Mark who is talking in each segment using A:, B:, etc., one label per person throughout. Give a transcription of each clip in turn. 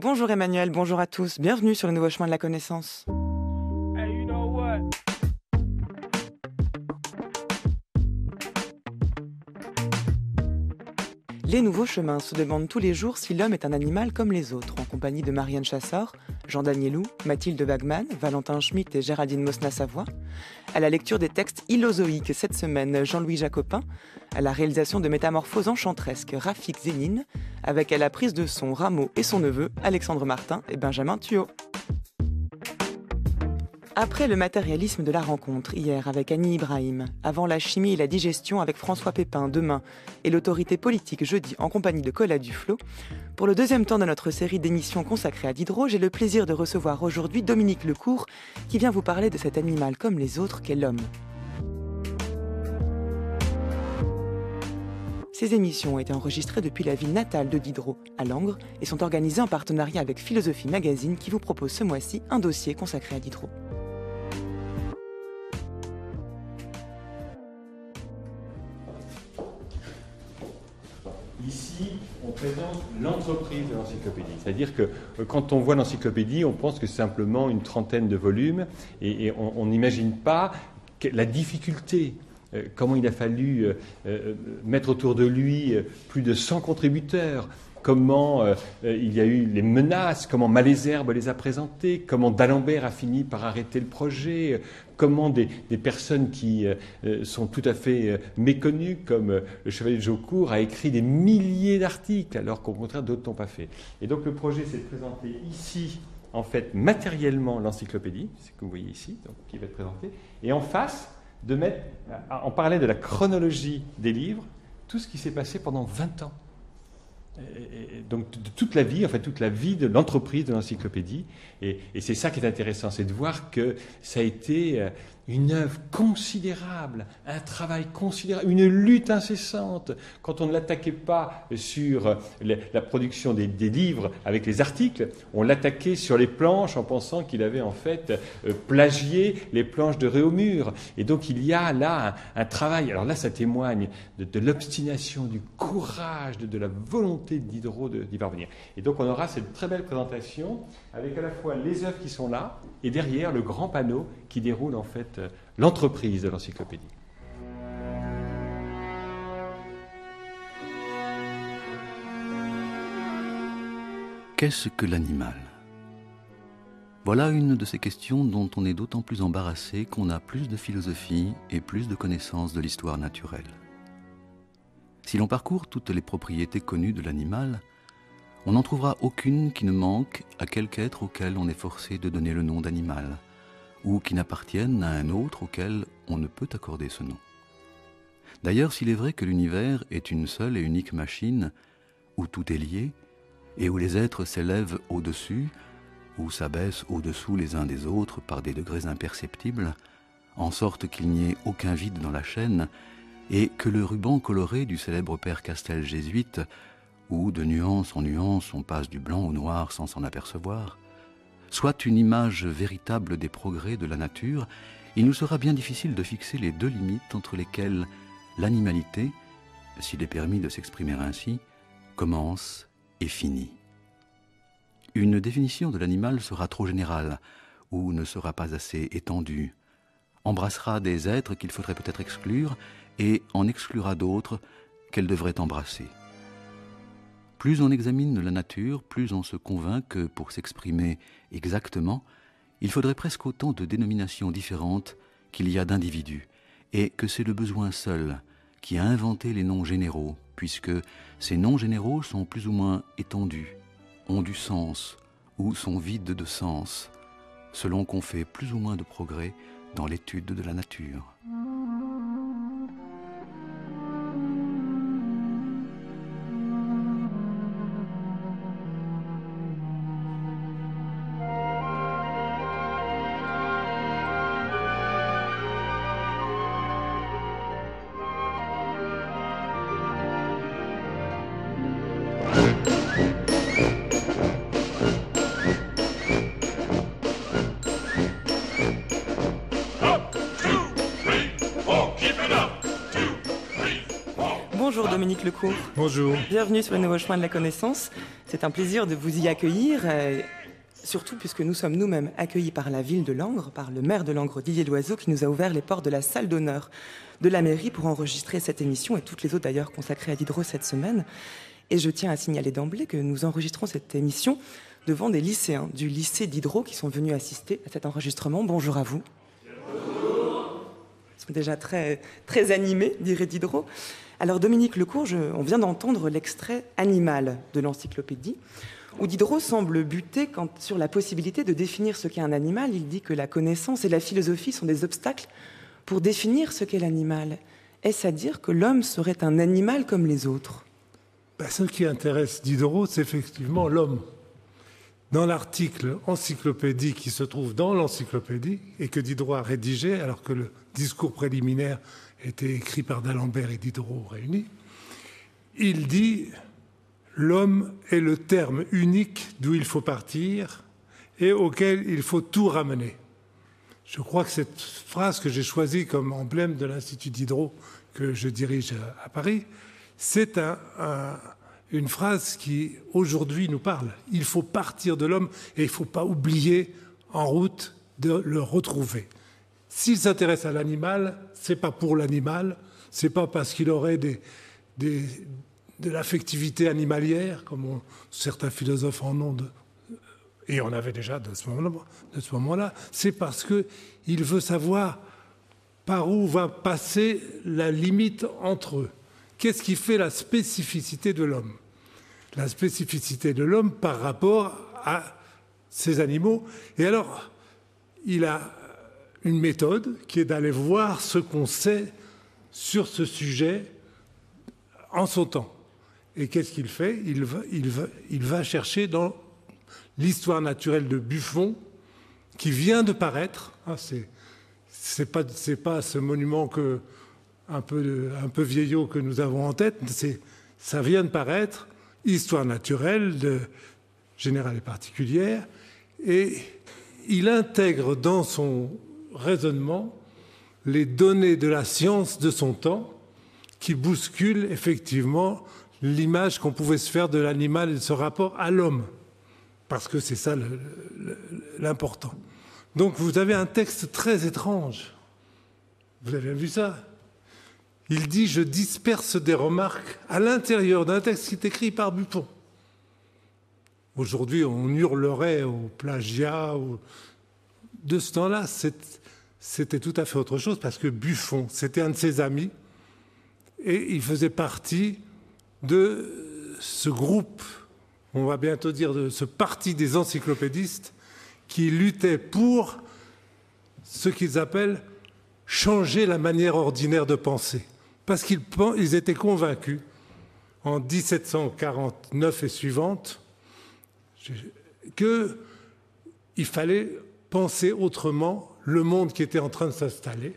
A: Bonjour Emmanuel, bonjour à tous, bienvenue sur le nouveau chemin de la connaissance.
B: Hey, you know what?
A: Les nouveaux chemins se demandent tous les jours si l'homme est un animal comme les autres, en compagnie de Marianne Chassor, Jean Danielou, Mathilde Wagman, Valentin Schmitt et Géraldine Mosna-Savoie. À la lecture des textes illozoïques cette semaine, Jean-Louis Jacopin. À la réalisation de Métamorphoses enchantresques, Rafik Zénine. Avec à la prise de son Rameau et son neveu, Alexandre Martin et Benjamin Thuot. Après le matérialisme de la rencontre, hier avec Annie Ibrahim, avant la chimie et la digestion avec François Pépin demain, et l'autorité politique jeudi en compagnie de Colas Duflot, pour le deuxième temps de notre série d'émissions consacrée à Diderot, j'ai le plaisir de recevoir aujourd'hui Dominique Lecourt, qui vient vous parler de cet animal comme les autres qu'est l'homme. Ces émissions ont été enregistrées depuis la ville natale de Diderot, à Langres, et sont organisées en partenariat avec Philosophie Magazine qui vous propose ce mois-ci un dossier consacré à Diderot.
C: Ici, on présente l'entreprise de l'encyclopédie. C'est-à-dire que quand on voit l'encyclopédie, on pense que c'est simplement une trentaine de volumes et on n'imagine pas la difficulté. Comment il a fallu mettre autour de lui plus de 100 contributeurs, comment il y a eu les menaces, comment Malesherbes les a présentées, comment d'Alembert a fini par arrêter le projet, comment des personnes qui sont tout à fait méconnues, comme le chevalier de Jaucourt, a écrit des milliers d'articles, alors qu'au contraire d'autres n'ont pas fait. Et donc le projet, c'est de présenter ici, en fait, matériellement l'encyclopédie, c'est ce que vous voyez ici, donc, qui va être présentée, et en face, de mettre, en parallèle de la chronologie des livres, tout ce qui s'est passé pendant 20 ans. Et donc de toute la vie, en fait toute la vie de l'entreprise de l'encyclopédie. Et c'est ça qui est intéressant, c'est de voir que ça a été une œuvre considérable, un travail considérable, une lutte incessante. Quand on ne l'attaquait pas sur la production des livres avec les articles, on l'attaquait sur les planches en pensant qu'il avait en fait plagié les planches de Réaumur. Et donc il y a là un travail, alors là ça témoigne de l'obstination, du courage, de la volonté de Diderot d'y parvenir. Et donc on aura cette très belle présentation avec à la fois les œuvres qui sont là et derrière le grand panneau qui déroule en fait l'entreprise de l'encyclopédie.
D: Qu'est-ce que l'animal ? Voilà une de ces questions dont on est d'autant plus embarrassé qu'on a plus de philosophie et plus de connaissances de l'histoire naturelle. Si l'on parcourt toutes les propriétés connues de l'animal, on n'en trouvera aucune qui ne manque à quelque être auquel on est forcé de donner le nom d'animal, ou qui n'appartienne à un autre auquel on ne peut accorder ce nom. D'ailleurs, s'il est vrai que l'univers est une seule et unique machine, où tout est lié, et où les êtres s'élèvent au-dessus, ou s'abaissent au-dessous les uns des autres par des degrés imperceptibles, en sorte qu'il n'y ait aucun vide dans la chaîne, et que le ruban coloré du célèbre père Castel jésuite, où de nuance en nuance on passe du blanc au noir sans s'en apercevoir, soit une image véritable des progrès de la nature, il nous sera bien difficile de fixer les deux limites entre lesquelles l'animalité, s'il est permis de s'exprimer ainsi, commence et finit. Une définition de l'animal sera trop générale, ou ne sera pas assez étendue, embrassera des êtres qu'il faudrait peut-être exclure, et en exclura d'autres qu'elle devrait embrasser. Plus on examine la nature, plus on se convainc que, pour s'exprimer exactement, il faudrait presque autant de dénominations différentes qu'il y a d'individus, et que c'est le besoin seul qui a inventé les noms généraux, puisque ces noms généraux sont plus ou moins étendus, ont du sens ou sont vides de sens, selon qu'on fait plus ou moins de progrès dans l'étude de la nature.
B: Up, two, three.
A: Bonjour Dominique Lecourt.
E: Bonjour.
A: Bienvenue sur le nouveau chemin de la connaissance. C'est un plaisir de vous y accueillir, surtout puisque nous sommes nous-mêmes accueillis par la ville de Langres, par le maire de Langres, Didier Loiseau, qui nous a ouvert les portes de la salle d'honneur de la mairie pour enregistrer cette émission et toutes les autres d'ailleurs consacrées à Diderot cette semaine. Et je tiens à signaler d'emblée que nous enregistrons cette émission devant des lycéens du lycée Diderot qui sont venus assister à cet enregistrement. Bonjour à vous. Ils sont déjà très, très animés, dirait Diderot. Alors Dominique Lecourt, on vient d'entendre l'extrait Animal de l'encyclopédie, où Diderot semble buter sur la possibilité de définir ce qu'est un animal. Il dit que la connaissance et la philosophie sont des obstacles pour définir ce qu'est l'animal. Est-ce à dire que l'homme serait un animal comme les autres ?
E: Ce qui intéresse Diderot, c'est effectivement l'homme. Dans l'article encyclopédie qui se trouve dans l'encyclopédie et que Diderot a rédigé, alors que le discours préliminaire était écrit par d'Alembert et Diderot réunis, il dit « L'homme est le terme unique d'où il faut partir et auquel il faut tout ramener ». Je crois que cette phrase que j'ai choisie comme emblème de l'Institut Diderot que je dirige à Paris, c'est une phrase qui, aujourd'hui, nous parle. Il faut partir de l'homme et il ne faut pas oublier, en route, de le retrouver. S'il s'intéresse à l'animal, ce n'est pas pour l'animal, ce n'est pas parce qu'il aurait de l'affectivité animalière, comme certains philosophes en ont, et on avait déjà de ce moment-là, c'est parce qu'il veut savoir par où va passer la limite entre eux. Qu'est-ce qui fait la spécificité de l'homme ? La spécificité de l'homme par rapport à ces animaux. Et alors, il a une méthode qui est d'aller voir ce qu'on sait sur ce sujet en son temps. Et qu'est-ce qu'il fait ? Il va chercher dans l'histoire naturelle de Buffon, qui vient de paraître. C'est pas ce monument un peu vieillot que nous avons en tête. Ça vient de paraître. Histoire naturelle, générale et particulière, et il intègre dans son raisonnement les données de la science de son temps qui bousculent effectivement l'image qu'on pouvait se faire de l'animal et de ce rapport à l'homme, parce que c'est ça l'important. Donc vous avez un texte très étrange. Vous avez vu ça ? Il dit « Je disperse des remarques à l'intérieur d'un texte qui est écrit par Buffon ». Aujourd'hui, on hurlerait au plagiat. De ce temps-là, c'était tout à fait autre chose parce que Buffon, c'était un de ses amis et il faisait partie de ce groupe, on va bientôt dire de ce parti des encyclopédistes qui luttait pour ce qu'ils appellent « changer la manière ordinaire de penser ». Parce qu'ils étaient convaincus, en 1749 et suivante, qu'il fallait penser autrement le monde qui était en train de s'installer,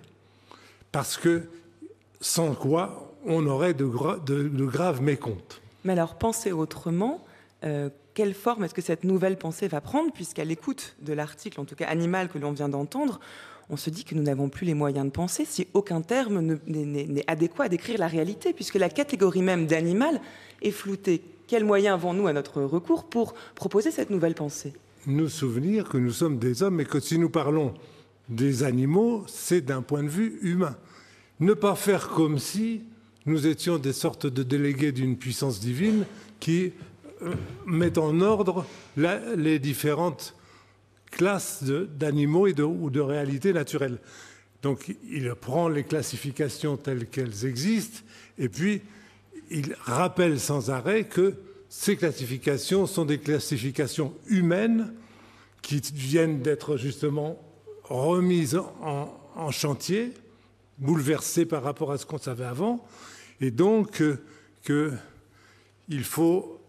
E: parce que sans quoi on aurait de graves mécomptes.
A: Mais alors, penser autrement, quelle forme est-ce que cette nouvelle pensée va prendre, puisqu'à l'écoute de l'article, en tout cas animal, que l'on vient d'entendre, on se dit que nous n'avons plus les moyens de penser si aucun terme n'est adéquat à décrire la réalité, puisque la catégorie même d'animal est floutée. Quels moyens avons-nous à notre recours pour proposer cette nouvelle pensée ?
E: Nous souvenir que nous sommes des hommes et que si nous parlons des animaux, c'est d'un point de vue humain. Ne pas faire comme si nous étions des sortes de délégués d'une puissance divine qui met en ordre les différentes classes d'animaux ou de réalités naturelles. Donc il prend les classifications telles qu'elles existent et puis il rappelle sans arrêt que ces classifications sont des classifications humaines qui viennent d'être justement remises en chantier, bouleversées par rapport à ce qu'on savait avant, et donc qu'il faut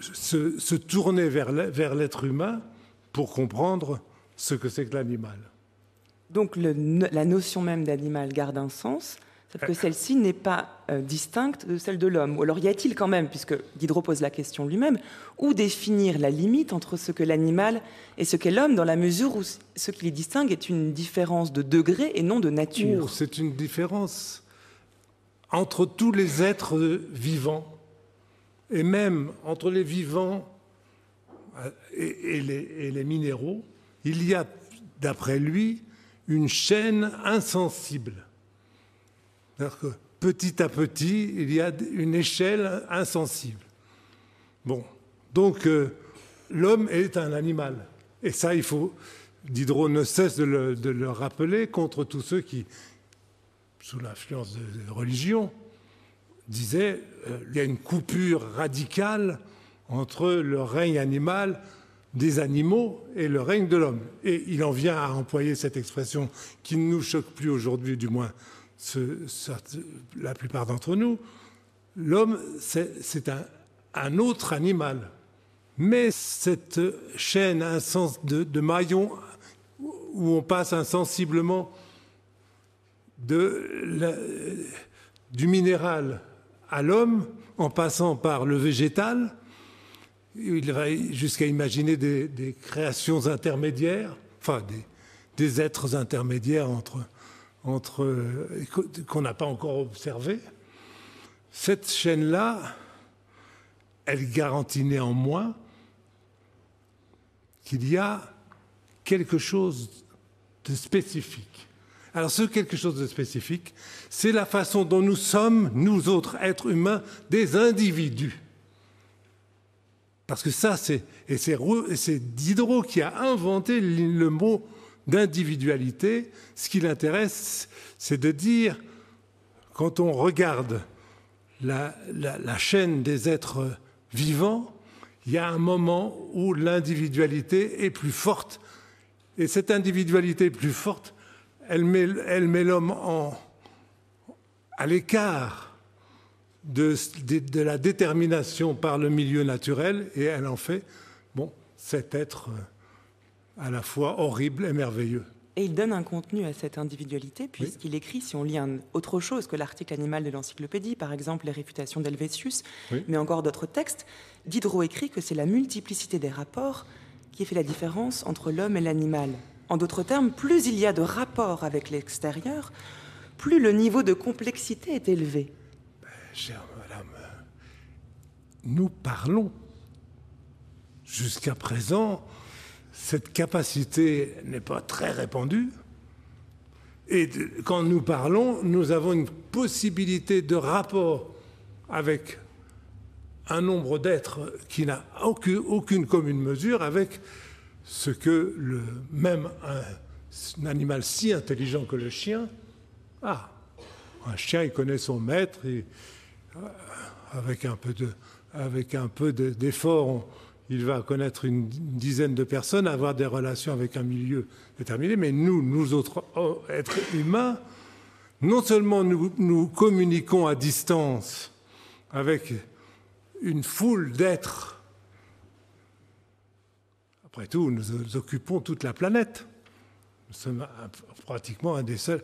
E: se tourner vers l'être humain pour comprendre ce que c'est que l'animal.
A: Donc la notion même d'animal garde un sens, sauf que celle-ci n'est pas distincte de celle de l'homme. Ou alors y a-t-il quand même, puisque Diderot pose la question lui-même, où définir la limite entre ce que l'animal et ce qu'est l'homme, dans la mesure où ce qui les distingue est une différence de degré et non de nature ?
E: C'est une différence entre tous les êtres vivants, et même entre les vivants et les minéraux, il y a, d'après lui, une chaîne insensible. C'est-à-dire que petit à petit, il y a une échelle insensible. Bon, donc l'homme est un animal. Et ça, Diderot ne cesse de le rappeler contre tous ceux qui, sous l'influence de religion, disaient il y a une coupure radicale entre le règne animal des animaux et le règne de l'homme. Et il en vient à employer cette expression qui ne nous choque plus aujourd'hui, du moins la plupart d'entre nous. L'homme, c'est un autre animal. Mais cette chaîne de maillons où on passe insensiblement du minéral à l'homme, en passant par le végétal, il va jusqu'à imaginer des créations intermédiaires, enfin des êtres intermédiaires qu'on n'a pas encore observés. Cette chaîne-là, elle garantit néanmoins qu'il y a quelque chose de spécifique. Alors ce quelque chose de spécifique, c'est la façon dont nous sommes, nous autres êtres humains, des individus. Parce que ça, c'est Diderot qui a inventé le mot d'individualité. Ce qui l'intéresse, c'est de dire, quand on regarde la chaîne des êtres vivants, il y a un moment où l'individualité est plus forte. Et cette individualité plus forte, elle met l'homme à l'écart de la détermination par le milieu naturel, et elle en fait cet être à la fois horrible et merveilleux.
A: Et il donne un contenu à cette individualité, puisqu'il écrit, si on lit autre chose que l'article animal de l'encyclopédie, par exemple les réfutations d'Helvétius, mais encore d'autres textes, Diderot écrit que c'est la multiplicité des rapports qui fait la différence entre l'homme et l'animal. En d'autres termes, plus il y a de rapports avec l'extérieur, plus le niveau de complexité est élevé.
E: Chère madame, nous parlons. Jusqu'à présent, cette capacité n'est pas très répandue. Et quand nous parlons, nous avons une possibilité de rapport avec un nombre d'êtres qui n'a aucune commune mesure avec ce que même un animal si intelligent que le chien a. Un chien, il connaît son maître, et avec un peu d'effort, il va connaître une dizaine de personnes, avoir des relations avec un milieu déterminé. Mais nous autres êtres humains, non seulement nous communiquons à distance avec une foule d'êtres. Après tout, nous occupons toute la planète. Nous sommes pratiquement un des seuls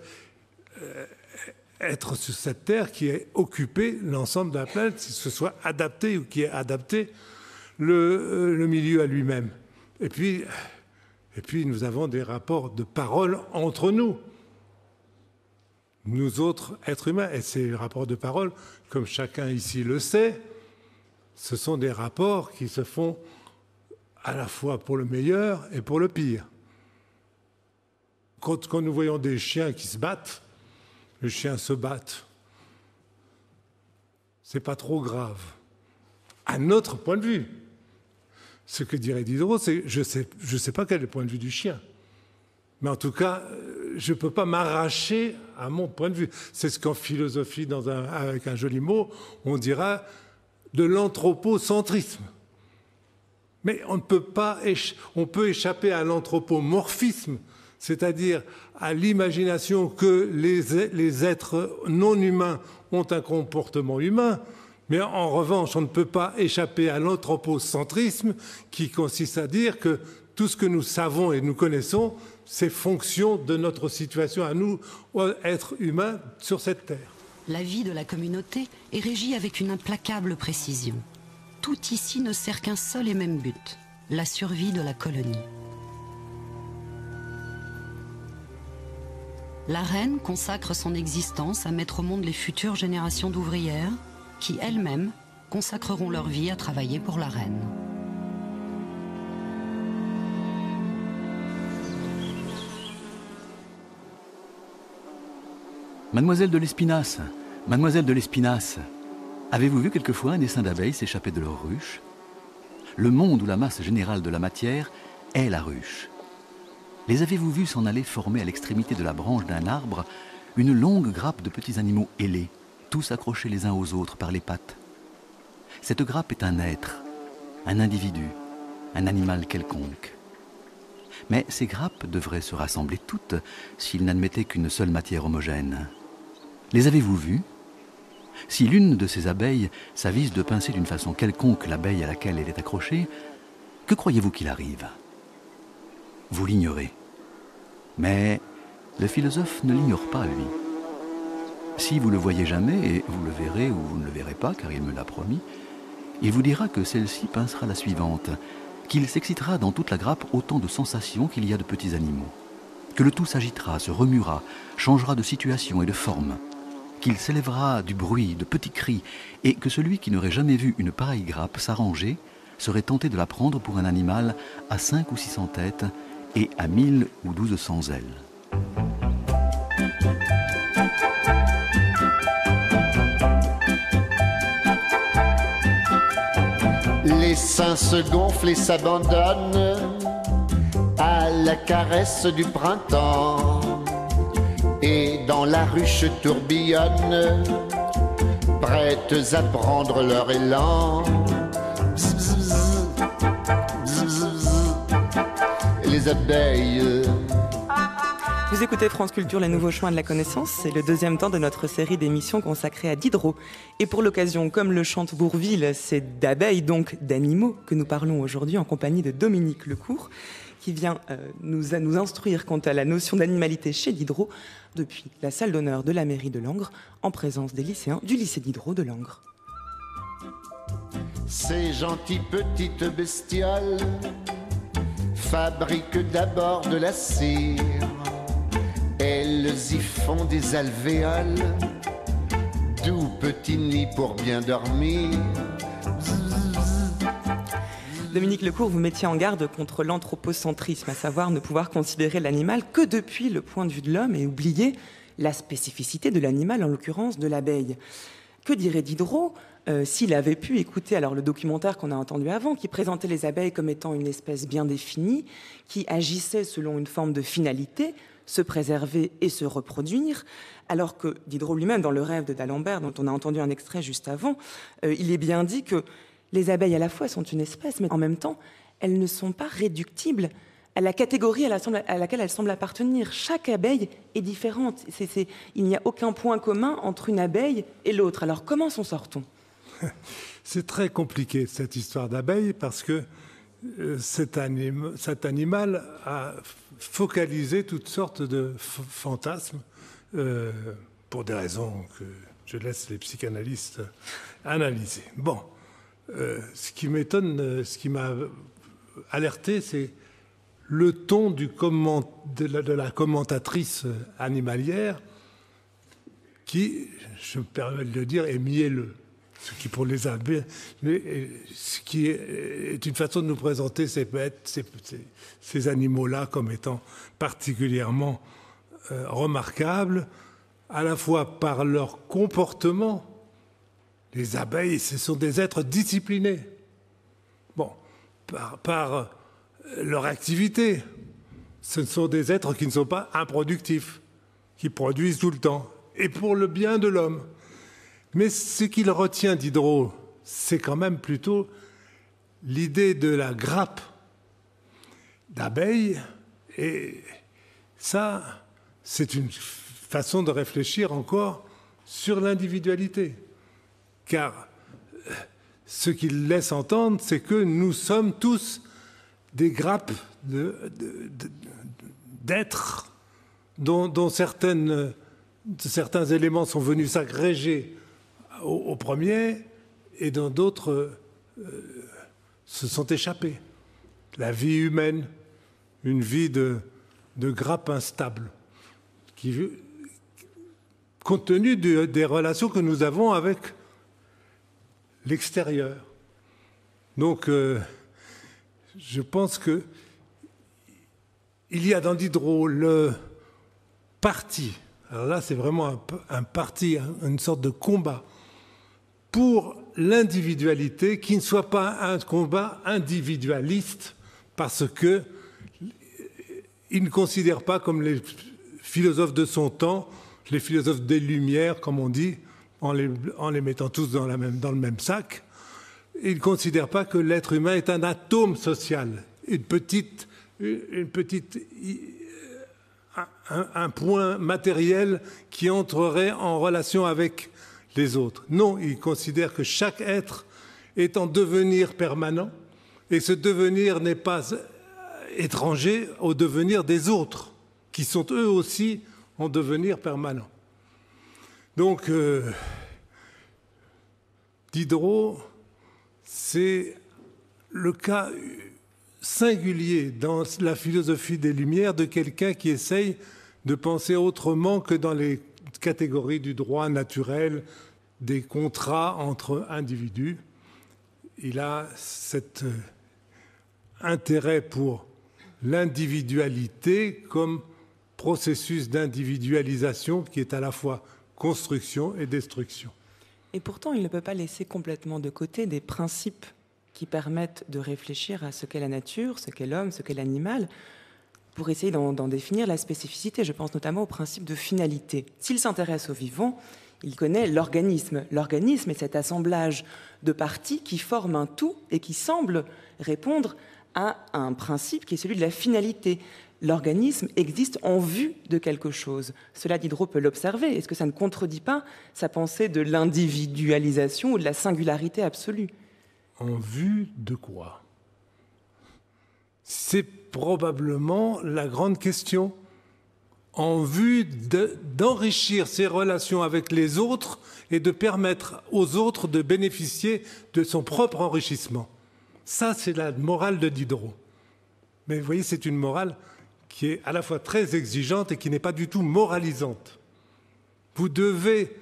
E: êtres sur cette Terre qui ait occupé l'ensemble de la planète, que ce soit adapté ou qui ait adapté le milieu à lui-même. Et puis, nous avons des rapports de parole entre nous. Nous autres êtres humains. Et ces rapports de parole, comme chacun ici le sait, ce sont des rapports qui se font à la fois pour le meilleur et pour le pire. Quand nous voyons des chiens qui se battent, les chiens se battent. C'est pas trop grave. À notre point de vue. Ce que dirait Diderot, c'est je sais pas quel est le point de vue du chien. Mais en tout cas, je ne peux pas m'arracher à mon point de vue. C'est ce qu'en philosophie, avec un joli mot, on dira de l'anthropocentrisme. Mais on peut échapper à l'anthropomorphisme, c'est-à-dire à l'imagination que les êtres non humains ont un comportement humain. Mais en revanche, on ne peut pas échapper à l'anthropocentrisme qui consiste à dire que tout ce que nous savons et nous connaissons, c'est fonction de notre situation à nous, êtres humains, sur cette terre.
F: La vie de la communauté est régie avec une implacable précision. Tout ici ne sert qu'un seul et même but, la survie de la colonie. La reine consacre son existence à mettre au monde les futures générations d'ouvrières qui, elles-mêmes, consacreront leur vie à travailler pour la reine.
D: Mademoiselle de l'Espinasse, Mademoiselle de l'Espinasse, avez-vous vu quelquefois un essaim d'abeilles s'échapper de leur ruche? Le monde où la masse générale de la matière est la ruche. Les avez-vous vus s'en aller former à l'extrémité de la branche d'un arbre une longue grappe de petits animaux ailés, tous accrochés les uns aux autres par les pattes? Cette grappe est un être, un individu, un animal quelconque. Mais ces grappes devraient se rassembler toutes s'ils n'admettaient qu'une seule matière homogène. Les avez-vous vues? Si l'une de ces abeilles s'avise de pincer d'une façon quelconque l'abeille à laquelle elle est accrochée, que croyez-vous qu'il arrive? Vous l'ignorez. Mais le philosophe ne l'ignore pas, lui. Si vous le voyez jamais, et vous le verrez ou vous ne le verrez pas, car il me l'a promis, il vous dira que celle-ci pincera la suivante, qu'il s'excitera dans toute la grappe autant de sensations qu'il y a de petits animaux, que le tout s'agitera, se remuera, changera de situation et de forme, qu'il s'élèvera du bruit, de petits cris, et que celui qui n'aurait jamais vu une pareille grappe s'arranger serait tenté de la prendre pour un animal à 5 ou 600 têtes et à 1000 ou 1200 ailes.
G: Les seins se gonflent et s'abandonnent à la caresse du printemps. Et dans la ruche tourbillonnent, prêtes à prendre leur élan. Bzz, bzz, bzz, bzz, les abeilles.
A: Vous écoutez France Culture, les nouveaux chemins de la connaissance. C'est le deuxième temps de notre série d'émissions consacrée à Diderot. Et pour l'occasion, comme le chante Bourvil, c'est d'abeilles, donc d'animaux, que nous parlons aujourd'hui en compagnie de Dominique Lecourt, qui vient nous instruire quant à la notion d'animalité chez Diderot depuis la salle d'honneur de la mairie de Langres, en présence des lycéens du lycée Diderot de Langres.
G: Ces gentilles petites bestioles fabriquent d'abord de la cire. Elles y font des alvéoles, doux petits nids pour bien dormir.
A: Dominique Lecourt, vous mettiez en garde contre l'anthropocentrisme, à savoir ne pouvoir considérer l'animal que depuis le point de vue de l'homme et oublier la spécificité de l'animal, en l'occurrence de l'abeille. Que dirait Diderot s'il avait pu écouter alors le documentaire qu'on a entendu avant, qui présentait les abeilles comme étant une espèce bien définie, qui agissait selon une forme de finalité, se préserver et se reproduire, alors que Diderot lui-même, dans Le Rêve de d'Alembert, dont on a entendu un extrait juste avant, il est bien dit que les abeilles à la fois sont une espèce, mais en même temps, elles ne sont pas réductibles à la catégorie à laquelle elles semblent appartenir. Chaque abeille est différente. Il n'y a aucun point commun entre une abeille et l'autre. Alors comment s'en sort-on?
E: C'est très compliqué, cette histoire d'abeille, parce que cet animal a focalisé toutes sortes de fantasmes pour des raisons que je laisse les psychanalystes analyser. Bon. Ce qui m'étonne, ce qui m'a alerté, c'est le ton de la commentatrice animalière qui, je me permets de le dire, est mielleux. Ce qui, pour les abeilles, ce qui est une façon de nous présenter ces bêtes, ces animaux-là comme étant particulièrement remarquables, à la fois par leur comportement. Les abeilles, ce sont des êtres disciplinés. Bon, par leur activité, ce sont des êtres qui ne sont pas improductifs, qui produisent tout le temps, et pour le bien de l'homme. Mais ce qu'il retient, Diderot, c'est quand même plutôt l'idée de la grappe d'abeilles, et ça, c'est une façon de réfléchir encore sur l'individualité. Car ce qu'il laisse entendre, c'est que nous sommes tous des grappes d'êtres dont certains éléments sont venus s'agréger au premier et dont d'autres se sont échappés. La vie humaine, une vie de grappe instable, qui compte tenu des relations que nous avons avec l'extérieur. Donc, je pense que il y a dans Diderot le parti. Alors là, c'est vraiment un parti, une sorte de combat pour l'individualité qui ne soit pas un combat individualiste parce que il ne considère pas comme les philosophes de son temps, les philosophes des Lumières, comme on dit, en les mettant tous dans le même sac. Il ne considère pas que l'être humain est un atome social, un point matériel qui entrerait en relation avec les autres. Non, il considère que chaque être est en devenir permanent et ce devenir n'est pas étranger au devenir des autres, qui sont eux aussi en devenir permanent. Donc, Diderot, c'est le cas singulier dans la philosophie des Lumières de quelqu'un qui essaye de penser autrement que dans les catégories du droit naturel, des contrats entre individus. Il a cet intérêt pour l'individualité comme processus d'individualisation qui est à la fois construction et destruction.
A: Et pourtant, il ne peut pas laisser complètement de côté des principes qui permettent de réfléchir à ce qu'est la nature, ce qu'est l'homme, ce qu'est l'animal, pour essayer d'en définir la spécificité. Je pense notamment au principe de finalité. S'il s'intéresse au vivant, il connaît l'organisme. L'organisme est cet assemblage de parties qui forment un tout et qui semble répondre à un principe qui est celui de la finalité. L'organisme existe en vue de quelque chose. Cela, Diderot peut l'observer. Est-ce que ça ne contredit pas sa pensée de l'individualisation ou de la singularité absolue?
E: En vue de quoi? C'est probablement la grande question. En vue d'enrichir ses relations avec les autres et de permettre aux autres de bénéficier de son propre enrichissement. Ça, c'est la morale de Diderot. Mais vous voyez, c'est une morale qui est à la fois très exigeante et qui n'est pas du tout moralisante. Vous devez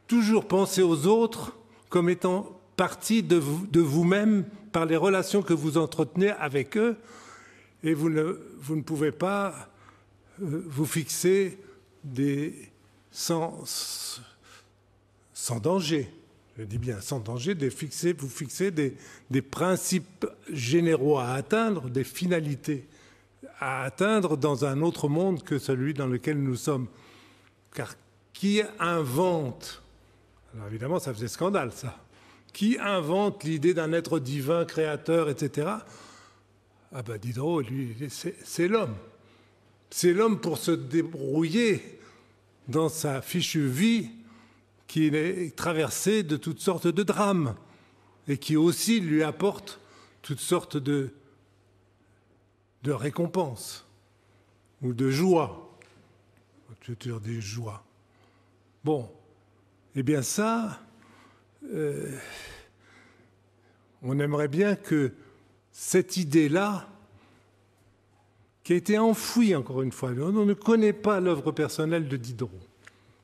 E: toujours penser aux autres comme étant partie de vous-même par les relations que vous entretenez avec eux, et vous ne pouvez pas vous fixer sans danger. Je dis bien sans danger, vous fixer des principes généraux à atteindre, des finalités à atteindre dans un autre monde que celui dans lequel nous sommes. Car qui invente, alors évidemment ça faisait scandale ça, qui invente l'idée d'un être divin, créateur, etc. Ah ben Diderot, lui, c'est l'homme. C'est l'homme pour se débrouiller dans sa fichue vie qui est traversée de toutes sortes de drames et qui aussi lui apporte toutes sortes de récompenses ou de joie. Je veux dire des joies. Bon, eh bien ça, on aimerait bien que cette idée-là, qui a été enfouie, encore une fois, on ne connaît pas l'œuvre personnelle de Diderot.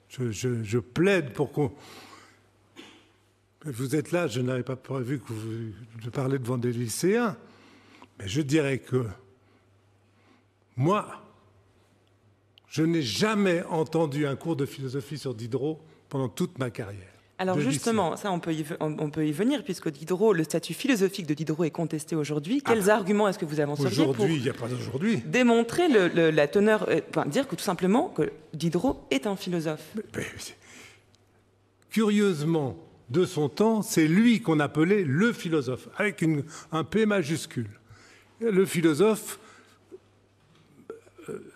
E: Je plaide pour qu'on... Vous êtes là, je n'avais pas prévu que de parler devant des lycéens, mais je dirais que moi, je n'ai jamais entendu un cours de philosophie sur Diderot pendant toute ma carrière.
A: Alors justement, ça on peut y venir, puisque Diderot, le statut philosophique de Diderot est contesté aujourd'hui. Quels arguments est-ce que vous avanceriez pour
E: il n'y a pas d'aujourd'hui.
A: Démontrer la teneur, dire que tout simplement que Diderot est un philosophe?
E: Curieusement, de son temps, c'est lui qu'on appelait le philosophe, avec un P majuscule. Le philosophe,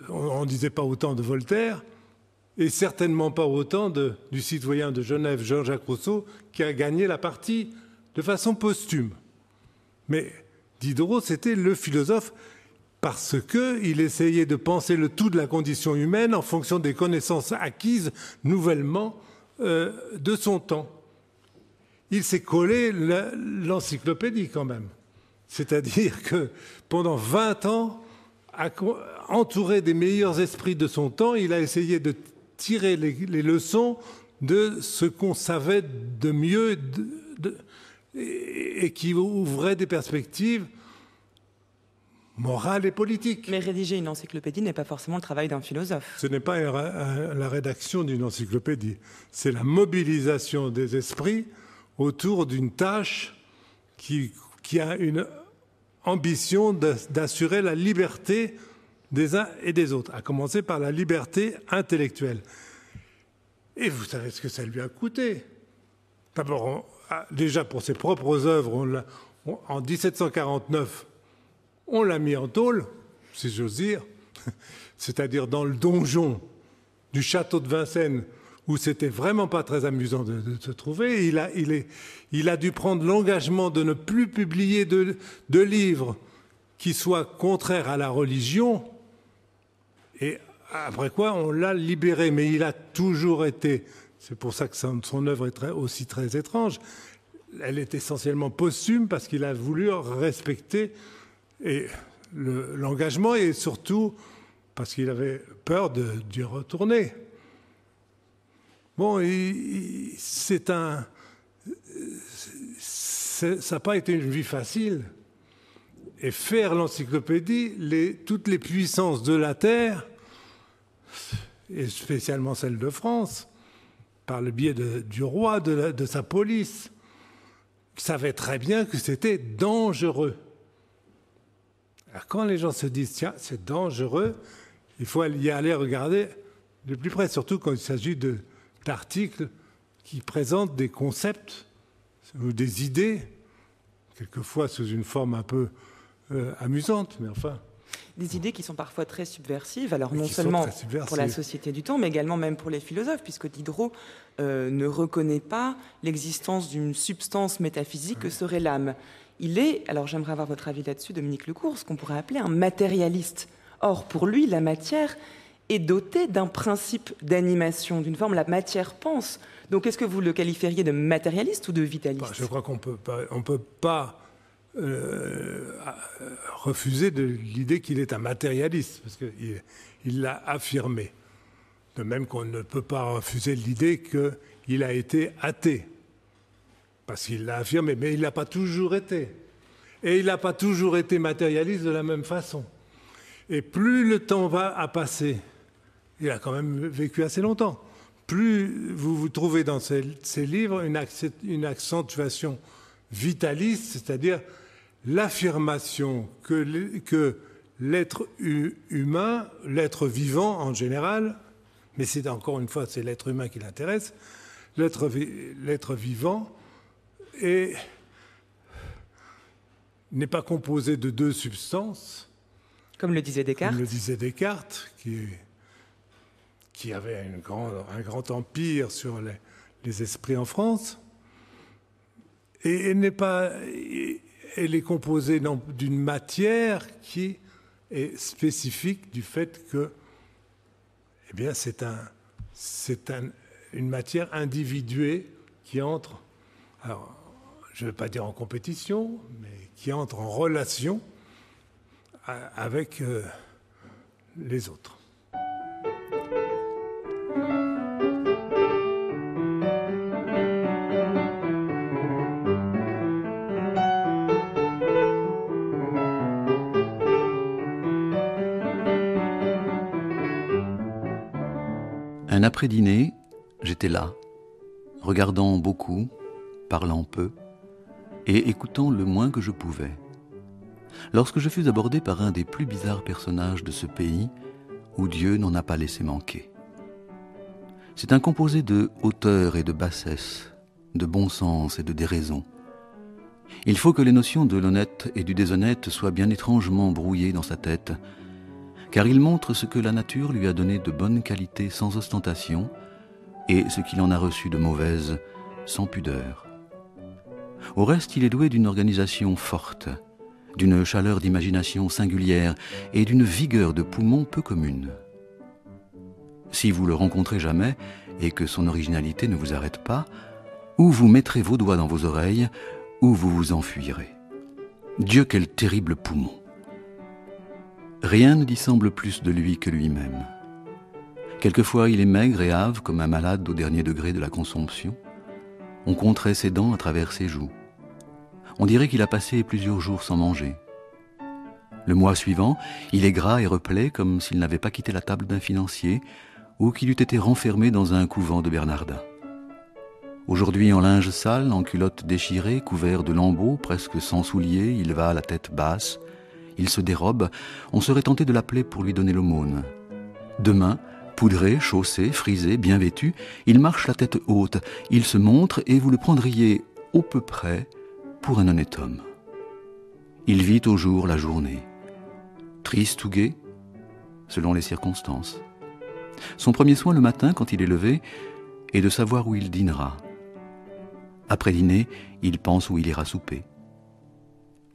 E: on ne disait pas autant de Voltaire, et certainement pas autant du citoyen de Genève, Jean-Jacques Rousseau, qui a gagné la partie de façon posthume. Mais Diderot, c'était le philosophe parce qu'il essayait de penser le tout de la condition humaine en fonction des connaissances acquises nouvellement de son temps. Il s'est collé l'encyclopédie quand même. C'est-à-dire que pendant 20 ans, entouré des meilleurs esprits de son temps, il a essayé de tirer les leçons de ce qu'on savait de mieux et qui ouvrait des perspectives morales et politiques.
A: Mais rédiger une encyclopédie n'est pas forcément le travail d'un philosophe.
E: Ce n'est pas la rédaction d'une encyclopédie, c'est la mobilisation des esprits autour d'une tâche qui a une ambition d'assurer la liberté des uns et des autres, à commencer par la liberté intellectuelle. Et vous savez ce que ça lui a coûté. D'abord, déjà pour ses propres œuvres, en 1749, on l'a mis en tôle, si j'ose dire, c'est-à-dire dans le donjon du château de Vincennes, où c'était vraiment pas très amusant de se trouver. Il a dû prendre l'engagement de ne plus publier de livres qui soient contraires à la religion. Et après quoi, on l'a libéré. Mais il a toujours été, c'est pour ça que son œuvre est aussi très étrange, elle est essentiellement posthume parce qu'il a voulu respecter l'engagement et surtout parce qu'il avait peur d'y retourner. Bon, ça n'a pas été une vie facile. Et faire l'encyclopédie, toutes les puissances de la Terre, et spécialement celle de France, par le biais du roi, de sa police, savaient très bien que c'était dangereux. Alors quand les gens se disent « tiens, c'est dangereux », il faut y aller regarder de plus près, surtout quand il s'agit d'articles qui présentent des concepts ou des idées, quelquefois sous une forme un peu amusante, mais enfin...
A: Des idées qui sont parfois très subversives, alors non seulement pour la société du temps, mais également même pour les philosophes, puisque Diderot ne reconnaît pas l'existence d'une substance métaphysique que serait l'âme. Il est, alors j'aimerais avoir votre avis là-dessus, Dominique Lecourt, ce qu'on pourrait appeler un matérialiste. Or, pour lui, la matière est dotée d'un principe d'animation, d'une forme, la matière pense. Donc, est-ce que vous le qualifieriez de matérialiste ou de vitaliste ?
E: Je crois qu'on ne peut pas refuser de l'idée qu'il est un matérialiste, parce qu'il l'a affirmé. De même qu'on ne peut pas refuser l'idée qu'il a été athée, parce qu'il l'a affirmé, mais il n'a pas toujours été. Et il n'a pas toujours été matérialiste de la même façon. Et plus le temps va passer, il a quand même vécu assez longtemps, plus vous trouvez dans ces livres une accentuation vitaliste, c'est-à-dire l'affirmation que l'être humain, l'être vivant en général, mais c'est encore une fois, c'est l'être humain qui l'intéresse, l'être vivant n'est pas composé de deux substances.
A: Comme le disait Descartes.
E: Comme le disait Descartes, qui avait un grand empire sur les esprits en France. Et elle est composée d'une matière qui est spécifique du fait que, eh bien, c'est une matière individuée qui entre, alors, je ne vais pas dire en compétition, mais qui entre en relation avec les autres.
D: Un après-dîner, j'étais là, regardant beaucoup, parlant peu, et écoutant le moins que je pouvais. Lorsque je fus abordé par un des plus bizarres personnages de ce pays, où Dieu n'en a pas laissé manquer. C'est un composé de hauteur et de bassesse, de bon sens et de déraison. Il faut que les notions de l'honnête et du déshonnête soient bien étrangement brouillées dans sa tête, car il montre ce que la nature lui a donné de bonnes qualités sans ostentation et ce qu'il en a reçu de mauvaises sans pudeur. Au reste, il est doué d'une organisation forte, d'une chaleur d'imagination singulière et d'une vigueur de poumon peu commune. Si vous le rencontrez jamais et que son originalité ne vous arrête pas, ou vous mettrez vos doigts dans vos oreilles, ou vous vous enfuirez. Dieu, quel terrible poumon! Rien ne dissemble plus de lui que lui-même. Quelquefois, il est maigre et hâve comme un malade au dernier degré de la consomption. On compterait ses dents à travers ses joues. On dirait qu'il a passé plusieurs jours sans manger. Le mois suivant, il est gras et replet comme s'il n'avait pas quitté la table d'un financier ou qu'il eût été renfermé dans un couvent de Bernardins. Aujourd'hui en linge sale, en culotte déchirée, couvert de lambeaux, presque sans souliers, il va à la tête basse, il se dérobe, on serait tenté de l'appeler pour lui donner l'aumône. Demain, poudré, chaussé, frisé, bien vêtu, il marche la tête haute, il se montre et vous le prendriez au peu près pour un honnête homme. Il vit au jour la journée, triste ou gai, selon les circonstances. Son premier soin le matin, quand il est levé, est de savoir où il dînera. Après dîner, il pense où il ira souper.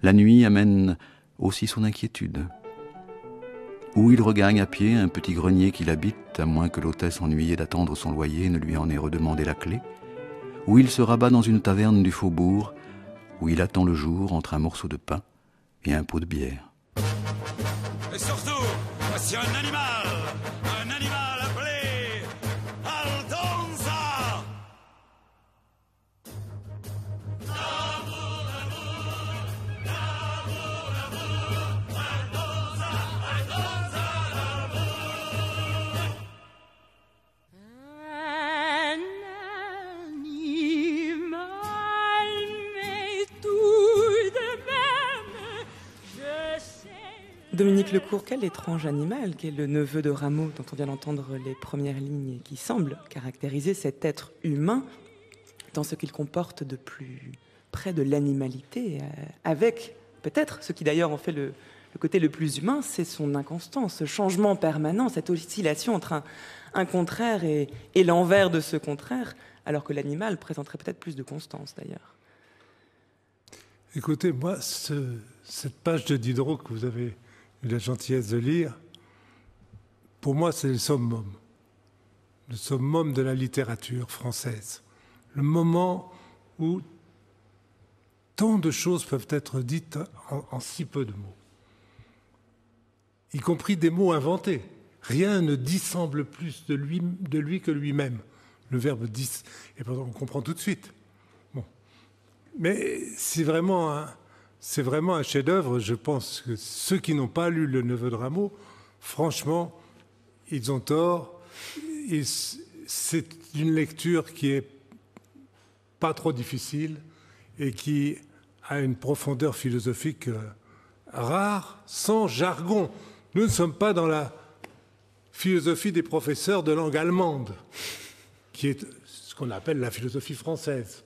D: La nuit amène aussi son inquiétude. Où il regagne à pied un petit grenier qu'il habite, à moins que l'hôtesse ennuyée d'attendre son loyer ne lui en ait redemandé la clé. Où il se rabat dans une taverne du faubourg, où il attend le jour entre un morceau de pain et un pot de bière.
H: Et surtout, voici un animal appelé Aldonza.
A: Dominique Lecourt, quel étrange animal qu'est le neveu de Rameau, dont on vient d'entendre les premières lignes, et qui semble caractériser cet être humain dans ce qu'il comporte de plus près de l'animalité, avec peut-être ce qui d'ailleurs en fait le côté le plus humain, c'est son inconstance, ce changement permanent, cette oscillation entre un contraire et l'envers de ce contraire, alors que l'animal présenterait peut-être plus de constance d'ailleurs.
E: Écoutez, moi, cette page de Diderot que vous avez eu la gentillesse de lire, pour moi, c'est le summum de la littérature française. Le moment où tant de choses peuvent être dites en si peu de mots, y compris des mots inventés. Rien ne dissemble plus de lui que lui-même. Le verbe « dis », et on comprend tout de suite. Bon. Mais c'est vraiment un chef-d'œuvre. Je pense que ceux qui n'ont pas lu Le Neveu de Rameau, franchement, ils ont tort. C'est une lecture qui est pas trop difficile et qui a une profondeur philosophique rare, sans jargon. Nous ne sommes pas dans la philosophie des professeurs de langue allemande, qui est ce qu'on appelle la philosophie française.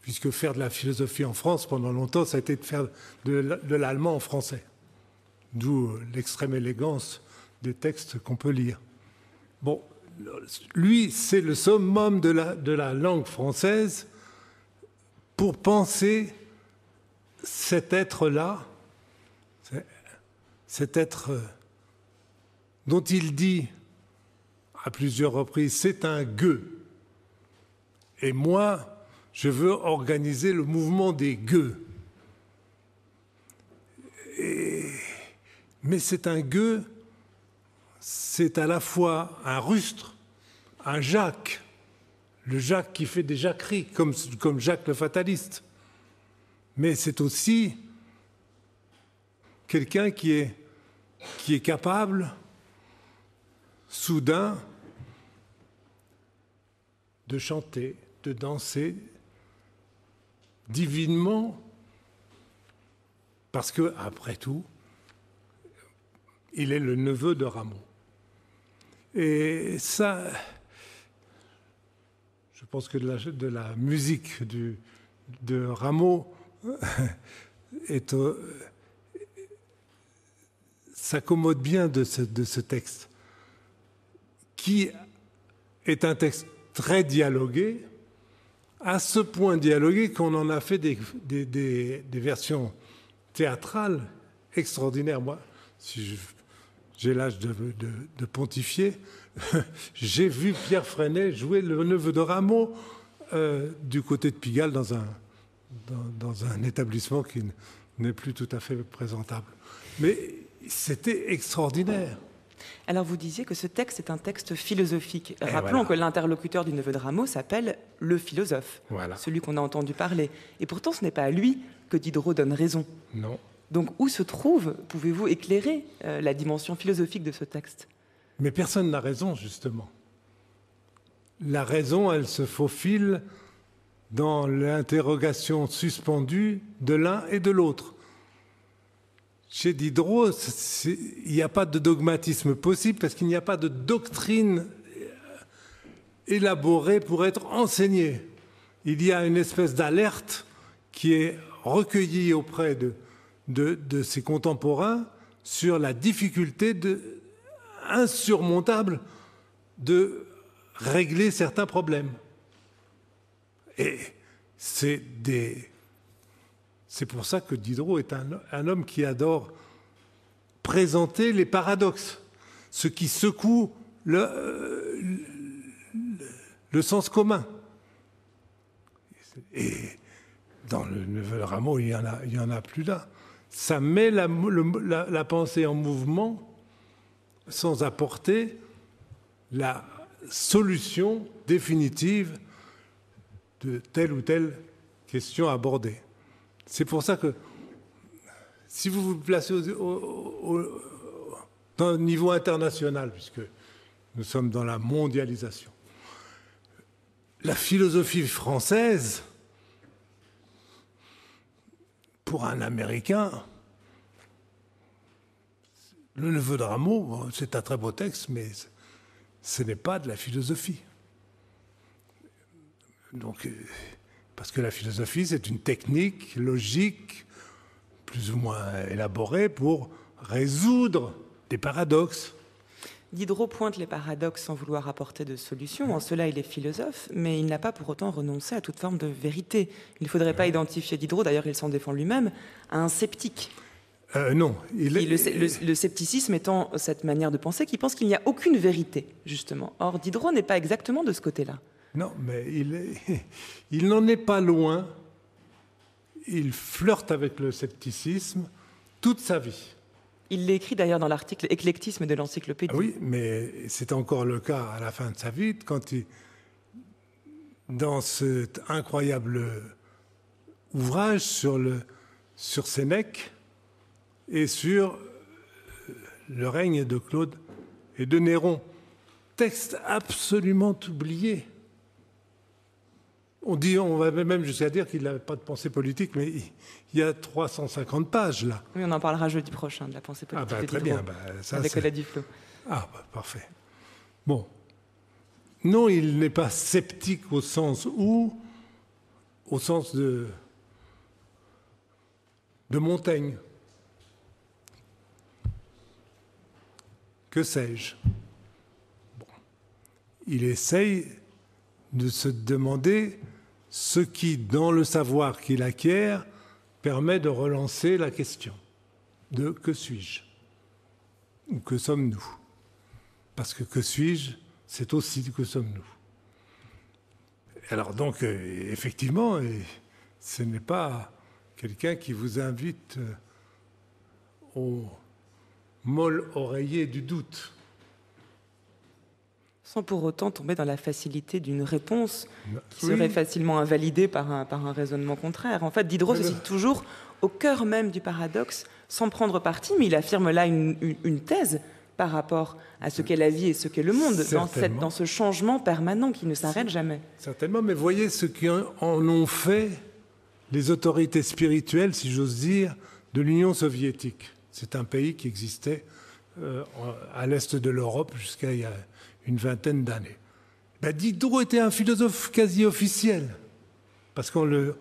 E: Puisque faire de la philosophie en France, pendant longtemps, ça a été de faire de l'allemand en français. D'où l'extrême élégance des textes qu'on peut lire. Bon, lui, c'est le summum de la langue française pour penser cet être-là, cet être dont il dit à plusieurs reprises, c'est un gueux. Et moi, je veux organiser le mouvement des gueux. Mais c'est un gueux, c'est à la fois un rustre, un Jacques, le Jacques qui fait des jacqueries, comme Jacques le fataliste. Mais c'est aussi quelqu'un qui est capable, soudain, de chanter, de danser, divinement, parce que, après tout, il est le neveu de Rameau. Et ça, je pense que de la musique de Rameau s'accommode bien de ce texte, qui est un texte très dialogué, à ce point dialogué qu'on en a fait des versions théâtrales extraordinaires. Moi, si j'ai l'âge de pontifier, j'ai vu Pierre Freinet jouer le neveu de Rameau du côté de Pigalle dans un établissement qui n'est plus tout à fait présentable. Mais c'était extraordinaire.
A: Alors vous disiez que ce texte est un texte philosophique. Rappelons
E: voilà.
A: que l'interlocuteur du neveu de Rameau s'appelle le philosophe,
E: Voilà.
A: celui qu'on a entendu parler. Et pourtant, ce n'est pas à lui que Diderot donne raison.
E: Non.
A: Donc où se trouve, pouvez-vous éclairer la dimension philosophique de ce texte?
E: Mais personne n'a raison, justement. La raison, elle se faufile dans l'interrogation suspendue de l'un et de l'autre. Chez Diderot, il n'y a pas de dogmatisme possible parce qu'il n'y a pas de doctrine élaborée pour être enseignée. Il y a une espèce d'alerte qui est recueillie auprès de ses contemporains sur la difficulté insurmontable de régler certains problèmes. Et c'est pour ça que Diderot est un homme qui adore présenter les paradoxes, ce qui secoue le sens commun. Et dans le neveu de Rameau, il y en a plus d'un. Ça met la pensée en mouvement sans apporter la solution définitive de telle ou telle question abordée. C'est pour ça que si vous vous placez dans le niveau international, puisque nous sommes dans la mondialisation, la philosophie française, pour un Américain, le neveu de Rameau, c'est un très beau texte, mais ce n'est pas de la philosophie. Donc, parce que la philosophie, c'est une technique logique, plus ou moins élaborée, pour résoudre des paradoxes.
A: Diderot pointe les paradoxes sans vouloir apporter de solution. En cela, il est philosophe, mais il n'a pas pour autant renoncé à toute forme de vérité. Il ne faudrait pas identifier Diderot, d'ailleurs il s'en défend lui-même, à un sceptique.
E: Non.
A: Le scepticisme étant cette manière de penser qui pense qu'il n'y a aucune vérité, justement. Or, Diderot n'est pas exactement de ce côté-là.
E: Non, mais il n'en est pas loin. Il flirte avec le scepticisme toute sa vie.
A: Il l'écrit d'ailleurs dans l'article Éclectisme de l'Encyclopédie.
E: Ah oui, mais c'est encore le cas à la fin de sa vie, quand dans cet incroyable ouvrage sur Sénèque et sur le règne de Claude et de Néron. Texte absolument oublié. On va même jusqu'à dire qu'il n'avait pas de pensée politique, mais il y a 350 pages là.
A: Oui, on en parlera jeudi prochain de la pensée politique de
E: très
A: Diderot,
E: bien. Ça,
A: avec Ola Duflo.
E: Parfait. Bon. Non, il n'est pas sceptique au sens de Montaigne. Que sais-je? Bon. Il essaye de se demander ce qui, dans le savoir qu'il acquiert, permet de relancer la question de que suis-je? Ou que sommes-nous? Parce que suis-je, c'est aussi que sommes-nous. Alors donc, effectivement, ce n'est pas quelqu'un qui vous invite au molle oreiller du doute.
A: Sans pour autant tomber dans la facilité d'une réponse qui serait facilement invalidée par un raisonnement contraire. En fait, Diderot se situe toujours au cœur même du paradoxe, sans prendre parti, mais il affirme là une thèse par rapport à ce qu'est la vie et ce qu'est le monde, dans ce changement permanent qui ne s'arrête jamais.
E: Certainement, mais voyez ce qu'en ont fait les autorités spirituelles, si j'ose dire, de l'Union soviétique. C'est un pays qui existait à l'est de l'Europe jusqu'à il y a une vingtaine d'années. Diderot était un philosophe quasi officiel, parce qu'on le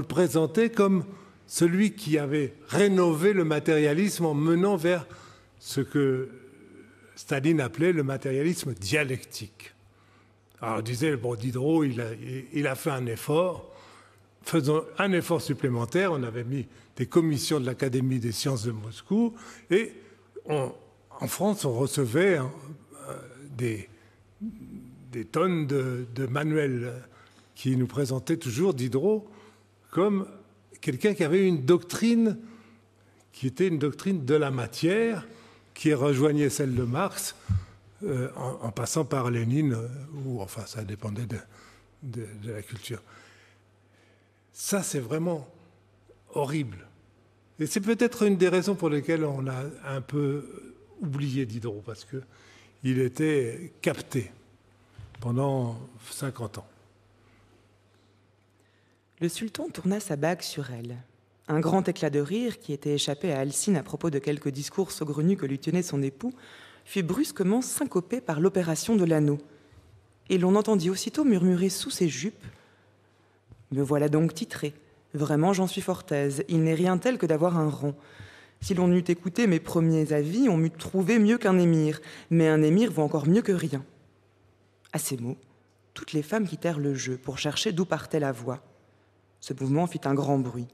E: présentait comme celui qui avait rénové le matérialisme en menant vers ce que Staline appelait le matérialisme dialectique. Alors on disait, Diderot, il a fait un effort, faisons un effort supplémentaire, on avait mis des commissions de l'Académie des sciences de Moscou, et en France, on recevait des tonnes de manuels qui nous présentaient toujours Diderot comme quelqu'un qui avait une doctrine qui était une doctrine de la matière qui rejoignait celle de Marx, en passant par Lénine, ou enfin ça dépendait de la culture. Ça, c'est vraiment horrible. Et c'est peut-être une des raisons pour lesquelles on a un peu oublié Diderot, parce qu'il était capté pendant 50 ans.
A: Le sultan tourna sa bague sur elle. Un grand éclat de rire, qui était échappé à Alcine à propos de quelques discours saugrenus que lui tenait son époux, fut brusquement syncopé par l'opération de l'anneau. Et l'on entendit aussitôt murmurer sous ses jupes « Me voilà donc titré. Vraiment, j'en suis fort aise. Il n'est rien tel que d'avoir un rang. Si l'on eût écouté mes premiers avis, on m'eût trouvé mieux qu'un émir. Mais un émir vaut encore mieux que rien. » À ces mots, toutes les femmes quittèrent le jeu pour chercher d'où partait la voix. Ce mouvement fit un grand bruit.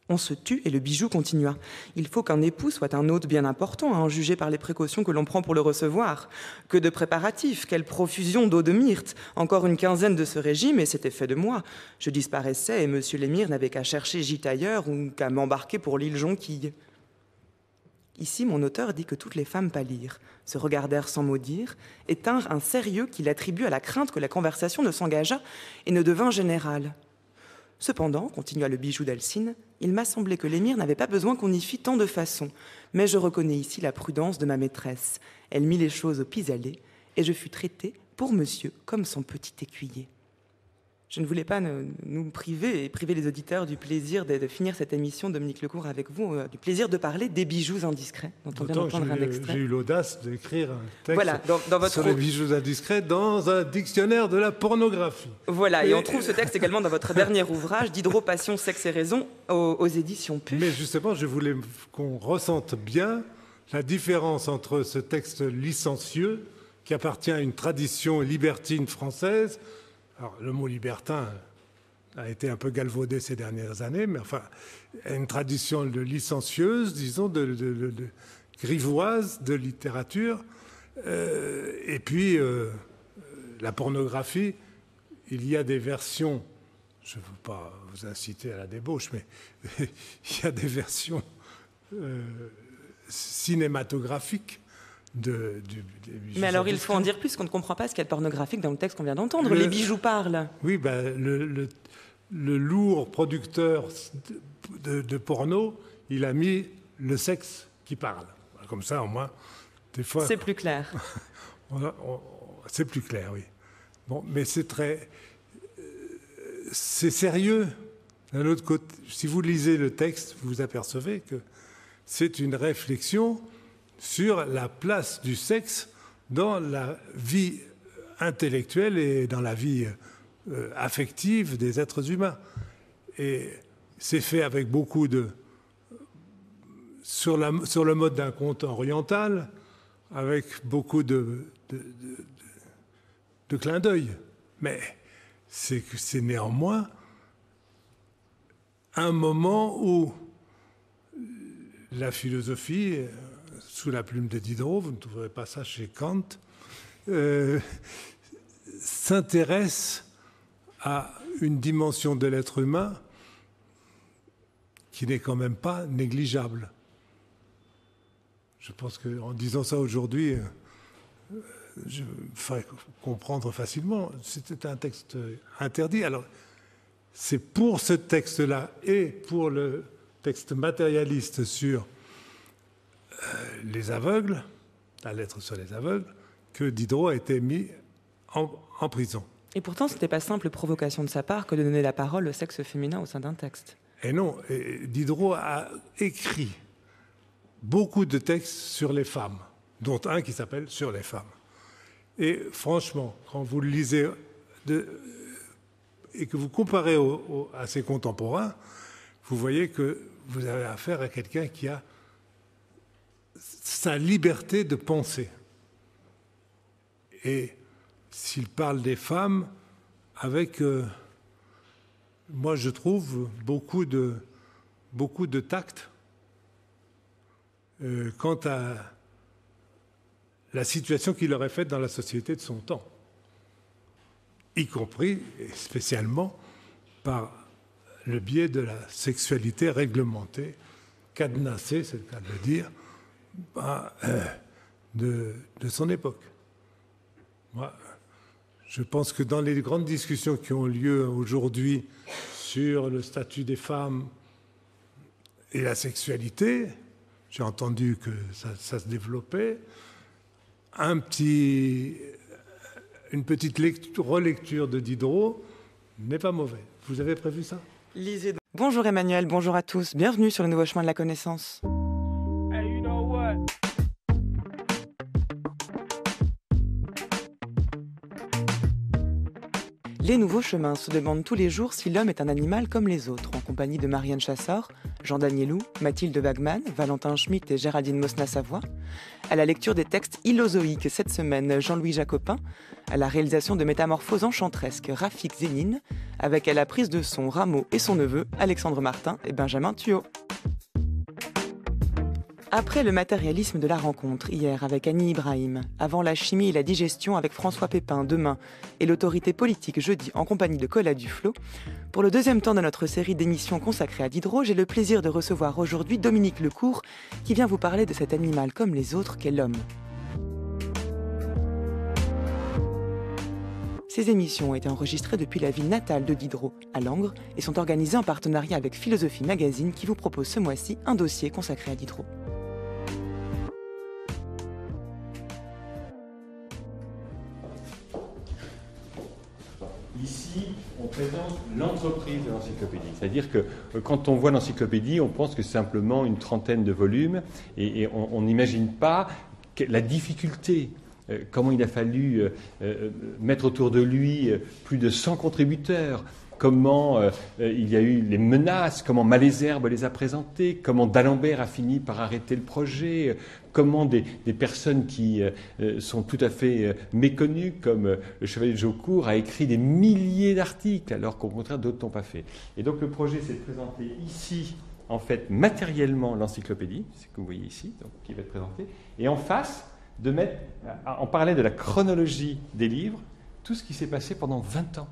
A: On se tut et le bijou continua. Il faut qu'un époux soit un hôte bien important, à en juger par les précautions que l'on prend pour le recevoir. Que de préparatifs, quelle profusion d'eau de myrte. Encore une quinzaine de ce régime et c'était fait de moi. Je disparaissais et monsieur l'émir n'avait qu'à chercher gîte ailleurs ou qu'à m'embarquer pour l'île Jonquille. Ici, mon auteur dit que toutes les femmes pâlirent, se regardèrent sans mot dire, et tinrent un sérieux qu'il attribue à la crainte que la conversation ne s'engageât et ne devint générale. Cependant, continua le bijou d'Alcine, il m'a semblé que l'émir n'avait pas besoin qu'on y fît tant de façons, mais je reconnais ici la prudence de ma maîtresse. Elle mit les choses au pis-aller, et je fus traité pour monsieur comme son petit écuyer. Je ne voulais pas nous priver et priver les auditeurs du plaisir de finir cette émission, Dominique Lecourt, avec vous, du plaisir de parler des bijoux indiscrets, dont on vient d'entendre un extrait.
E: J'ai eu l'audace d'écrire un texte
A: voilà, dans votre...
E: sur les bijoux indiscrets dans un dictionnaire de la pornographie.
A: Voilà, et on trouve ce texte également dans votre dernier ouvrage, Diderot, Passion, Sexe et Raison, aux éditions PUF.
E: Mais justement, je voulais qu'on ressente bien la différence entre ce texte licencieux, qui appartient à une tradition libertine française. Alors, le mot libertin a été un peu galvaudé ces dernières années, mais enfin, une tradition de licencieuse, disons, de grivoise de littérature. Et puis, la pornographie, il y a des versions, je ne veux pas vous inciter à la débauche, mais il y a des versions cinématographiques.
A: Mais alors il faut en dire plus, qu'on ne comprend pas ce qu'il y a de pornographique dans le texte qu'on vient d'entendre. Les bijoux parlent.
E: Oui, ben, le lourd producteur de porno, il a mis le sexe qui parle. Comme ça, au moins, des fois...
A: C'est plus clair.
E: C'est plus clair, oui. Bon, mais c'est très... C'est sérieux. D'un autre côté, si vous lisez le texte, vous vous apercevez que c'est une réflexion sur la place du sexe dans la vie intellectuelle et dans la vie affective des êtres humains. Et c'est fait avec beaucoup de... sur le mode d'un conte oriental, avec beaucoup de clins d'œil. Mais c'est néanmoins un moment où la philosophie... sous la plume de Diderot, vous ne trouverez pas ça chez Kant, s'intéresse à une dimension de l'être humain qui n'est quand même pas négligeable. Je pense qu'en disant ça aujourd'hui, je ferais comprendre facilement. C'était un texte interdit. Alors, c'est pour ce texte-là et pour le texte matérialiste sur les aveugles, la lettre sur les aveugles, que Diderot a été mis en prison.
A: Et pourtant, ce n'était pas simple provocation de sa part que de donner la parole au sexe féminin au sein d'un texte.
E: Et non, Diderot a écrit beaucoup de textes sur les femmes, dont un qui s'appelle « Sur les femmes ». Et franchement, quand vous le lisez et que vous comparez à ses contemporains, vous voyez que vous avez affaire à quelqu'un qui a sa liberté de penser. Et s'il parle des femmes avec, moi je trouve, beaucoup de tact quant à la situation qu'il aurait faite dans la société de son temps, y compris et spécialement par le biais de la sexualité réglementée, cadenassée, c'est le cas de le dire, de son époque. Moi, je pense que dans les grandes discussions qui ont lieu aujourd'hui sur le statut des femmes et la sexualité, j'ai entendu que ça se développait, une petite relecture de Diderot n'est pas mauvais. Vous avez prévu ça ?
A: Lisez. Bonjour Emmanuel, bonjour à tous, bienvenue sur le nouveau chemin de la connaissance.
B: Hey, you know what?
A: Les nouveaux chemins se demandent tous les jours si l'homme est un animal comme les autres, en compagnie de Marianne Chassor, Jean Danielou, Mathilde Wagman, Valentin Schmitt et Géraldine Mosna-Savoie. À la lecture des textes illozoïques cette semaine, Jean-Louis Jacopin. À la réalisation de métamorphoses enchantresques, Rafik Zénine. Avec à la prise de son Rameau et son neveu, Alexandre Martin et Benjamin Thuot. Après le matérialisme de la rencontre, hier avec Annie Ibrahim, avant la chimie et la digestion avec François Pépin demain, et l'autorité politique jeudi en compagnie de Colas Duflo, pour le deuxième temps de notre série d'émissions consacrée à Diderot, j'ai le plaisir de recevoir aujourd'hui Dominique Lecourt, qui vient vous parler de cet animal comme les autres qu'est l'homme. Ces émissions ont été enregistrées depuis la ville natale de Diderot, à Langres, et sont organisées en partenariat avec Philosophie Magazine qui vous propose ce mois-ci un dossier consacré à Diderot.
C: Ici, on présente l'entreprise de l'encyclopédie. C'est-à-dire que quand on voit l'encyclopédie, on pense que c'est simplement une trentaine de volumes et on n'imagine pas la difficulté, comment il a fallu mettre autour de lui plus de 100 contributeurs, comment il y a eu les menaces, comment Malesherbes les a présentées, comment d'Alembert a fini par arrêter le projet, comment des personnes qui sont tout à fait méconnues, comme le chevalier de Jaucourt, a écrit des milliers d'articles, alors qu'au contraire, d'autres n'ont pas fait. Et donc le projet, c'est de présenter ici, en fait, matériellement l'encyclopédie, c'est ce que vous voyez ici, donc, qui va être présentée, et en face, de mettre, en parallèle de la chronologie des livres, tout ce qui s'est passé pendant 20 ans.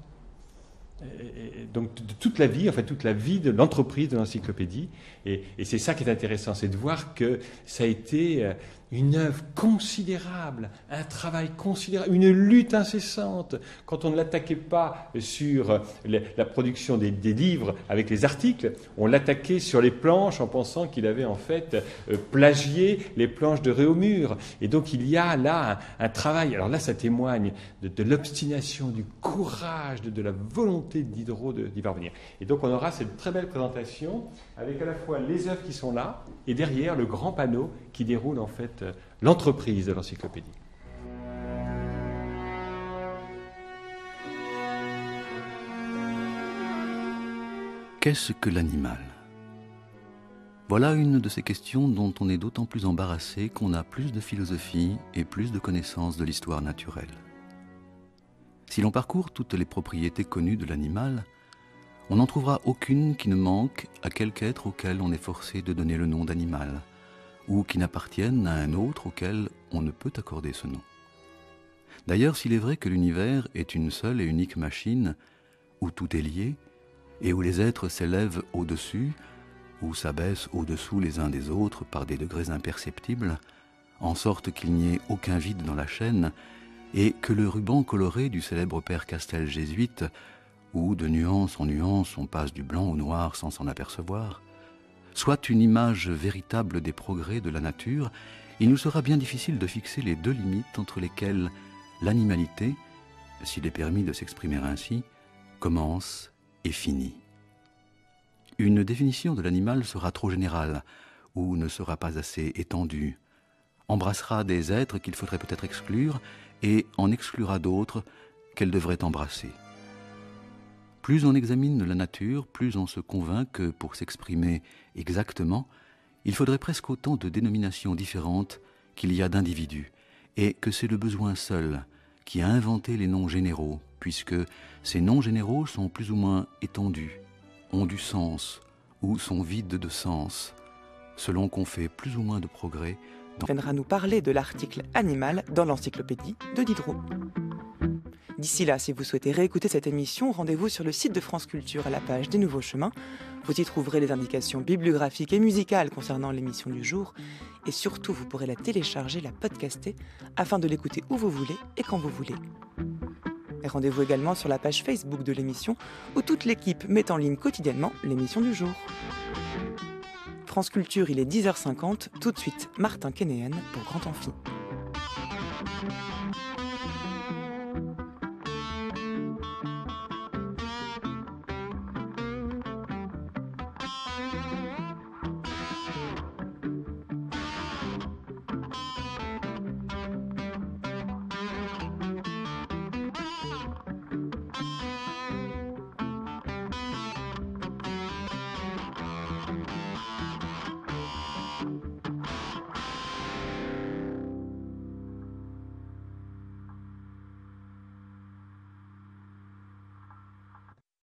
C: Et donc de toute la vie, toute la vie de l'entreprise de l'encyclopédie. Et c'est ça qui est intéressant, c'est de voir que ça a été une œuvre considérable, un travail considérable, une lutte incessante. Quand on ne l'attaquait pas sur la production des livres avec les articles, on l'attaquait sur les planches en pensant qu'il avait en fait plagié les planches de Réaumur. Et donc il y a là un travail, alors là ça témoigne de l'obstination, du courage, de la volonté de Diderot d'y parvenir. Et donc on aura cette très belle présentation avec à la fois les œuvres qui sont là et derrière le grand panneau qui déroule en fait l'entreprise de l'encyclopédie.
D: Qu'est-ce que l'animal ? Voilà une de ces questions dont on est d'autant plus embarrassé qu'on a plus de philosophie et plus de connaissances de l'histoire naturelle. Si l'on parcourt toutes les propriétés connues de l'animal, on n'en trouvera aucune qui ne manque à quelque être auquel on est forcé de donner le nom d'animal, ou qui n'appartienne à un autre auquel on ne peut accorder ce nom. D'ailleurs, s'il est vrai que l'univers est une seule et unique machine, où tout est lié, et où les êtres s'élèvent au-dessus, ou s'abaissent au-dessous les uns des autres par des degrés imperceptibles, en sorte qu'il n'y ait aucun vide dans la chaîne, et que le ruban coloré du célèbre père Castel jésuite, où de nuance en nuance on passe du blanc au noir sans s'en apercevoir, soit une image véritable des progrès de la nature, il nous sera bien difficile de fixer les deux limites entre lesquelles l'animalité, s'il est permis de s'exprimer ainsi, commence et finit. Une définition de l'animal sera trop générale ou ne sera pas assez étendue, embrassera des êtres qu'il faudrait peut-être exclure et en exclura d'autres qu'elle devrait embrasser. Plus on examine la nature, plus on se convainc que, pour s'exprimer exactement, il faudrait presque autant de dénominations différentes qu'il y a d'individus, et que c'est le besoin seul qui a inventé les noms généraux, puisque ces noms généraux sont plus ou moins étendus, ont du sens ou sont vides de sens, selon qu'on fait plus ou moins de progrès.
A: Viendra nous parler de l'article Animal dans l'encyclopédie de Diderot. D'ici là, si vous souhaitez réécouter cette émission, rendez-vous sur le site de France Culture à la page des Nouveaux Chemins. Vous y trouverez les indications bibliographiques et musicales concernant l'émission du jour. et surtout vous pourrez la télécharger, la podcaster, afin de l'écouter où vous voulez et quand vous voulez. Et rendez-vous également sur la page Facebook de l'émission, où toute l'équipe met en ligne quotidiennement l'émission du jour. France Culture, il est 10h50, tout de suite Martin Kénéen pour Grand Amphi.